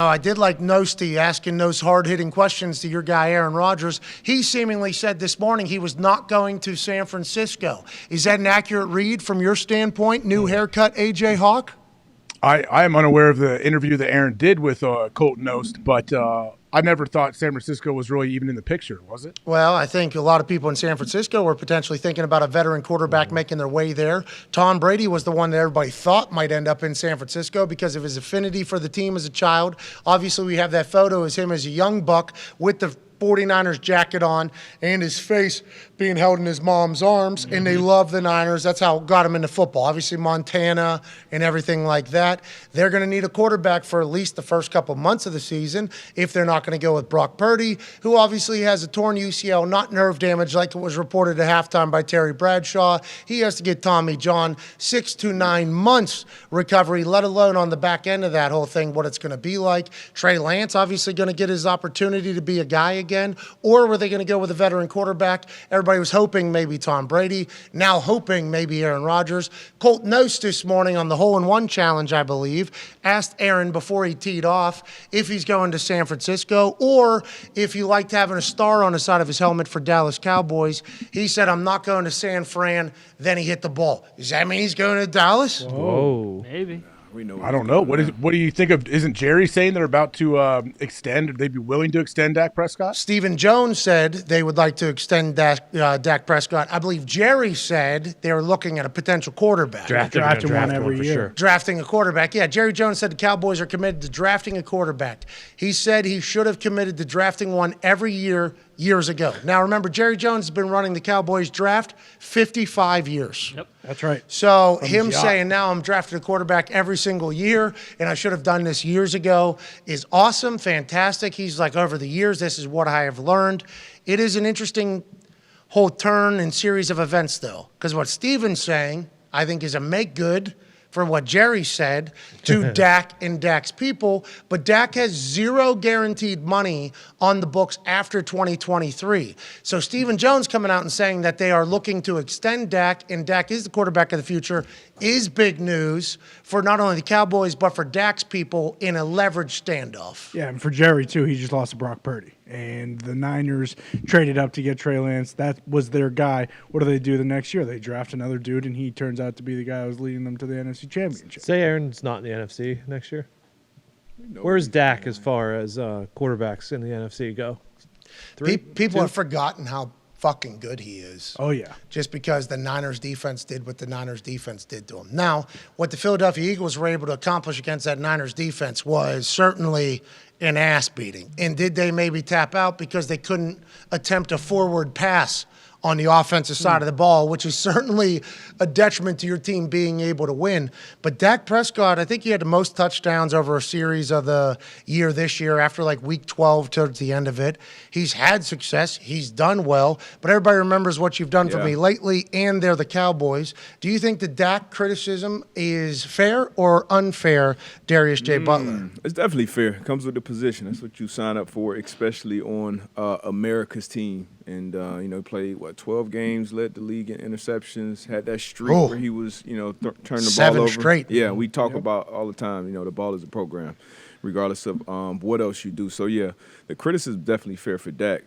Oh, I did like Nosti asking those hard-hitting questions to your guy, Aaron Rodgers. He seemingly said this morning he was not going to San Francisco. Is that an accurate read from your standpoint? New haircut, A.J. Hawk? I am unaware of the interview that Aaron did with Colton Nost, but I never thought San Francisco was really even in the picture, was it? Well, I think a lot of people in San Francisco were potentially thinking about a veteran quarterback making their way there. Tom Brady was the one that everybody thought might end up in San Francisco because of his affinity for the team as a child. Obviously, we have that photo as him as a young buck with the 49ers jacket on and his face being held in his mom's arms, and they love the Niners. That's how it got him into football. Obviously, Montana and everything like that. They're going to need a quarterback for at least the first couple months of the season if they're not going to go with Brock Purdy, who obviously has a torn UCL, not nerve damage like it was reported at halftime by Terry Bradshaw. He has to get Tommy John 6 to 9 months recovery, let alone on the back end of that whole thing, what it's going to be like. Trey Lance obviously going to get his opportunity to be a guy again, or were they going to go with a veteran quarterback? Everybody was hoping maybe Tom Brady, now hoping maybe Aaron Rodgers. Colt Nost this morning on the hole-in-one challenge, I believe, asked Aaron before he teed off if he's going to San Francisco or if he liked having a star on the side of his helmet for Dallas Cowboys. He said, I'm not going to San Fran. Then he hit the ball. Does that mean he's going to Dallas? Whoa. Maybe. I don't know. What do you think of? Isn't Jerry saying they're about to extend? They'd be willing to extend Dak Prescott? Stephen Jones said they would like to extend Dak Prescott. I believe Jerry said they were looking at a potential quarterback. Drafting one every year. Sure. Drafting a quarterback. Yeah, Jerry Jones said the Cowboys are committed to drafting a quarterback. He said he should have committed to drafting one every year years ago. Now, remember, Jerry Jones has been running the Cowboys draft 55 years. Yep. That's right. So him saying now I'm drafting a quarterback every single year and I should have done this years ago is awesome, fantastic. He's like, over the years, this is what I have learned. It is an interesting whole turn and series of events, though, because what Steven's saying, I think, is a make good for what Jerry said to Dak and Dak's people, but Dak has zero guaranteed money on the books after 2023. So Stephen Jones coming out and saying that they are looking to extend Dak, and Dak is the quarterback of the future, is big news for not only the Cowboys, but for Dak's people in a leverage standoff. Yeah, and for Jerry, too, he just lost to Brock Purdy. And the Niners traded up to get Trey Lance. That was their guy. What do the next year? They draft another dude, and he turns out to be the guy who was leading them to the NFC Championship. Say Aaron's not in the NFC next year. Where's Dak as far as quarterbacks in the NFC go? People have forgotten how fucking good he is. Oh, yeah. Just because the Niners defense did what the Niners defense did to him. Now, what the Philadelphia Eagles were able to accomplish against that Niners defense was certainly an ass beating. And did they maybe tap out because they couldn't attempt a forward pass on the offensive side of the ball, which is certainly a detriment to your team being able to win. But Dak Prescott, I think he had the most touchdowns over a series of the year this year after like week 12 towards the end of it. He's had success. He's done well. But everybody remembers what you've done for me lately, and they're the Cowboys. Do you think the Dak criticism is fair or unfair, Darius J. Butler? It's definitely fair. It comes with the position. That's what you sign up for, especially on America's team. And, played, 12 games, led the league in interceptions, had that streak where he was, turning the ball over. 7 straight. Yeah, we talk about all the time, the ball is a program, regardless of what else you do. So, yeah, the criticism is definitely fair for Dak.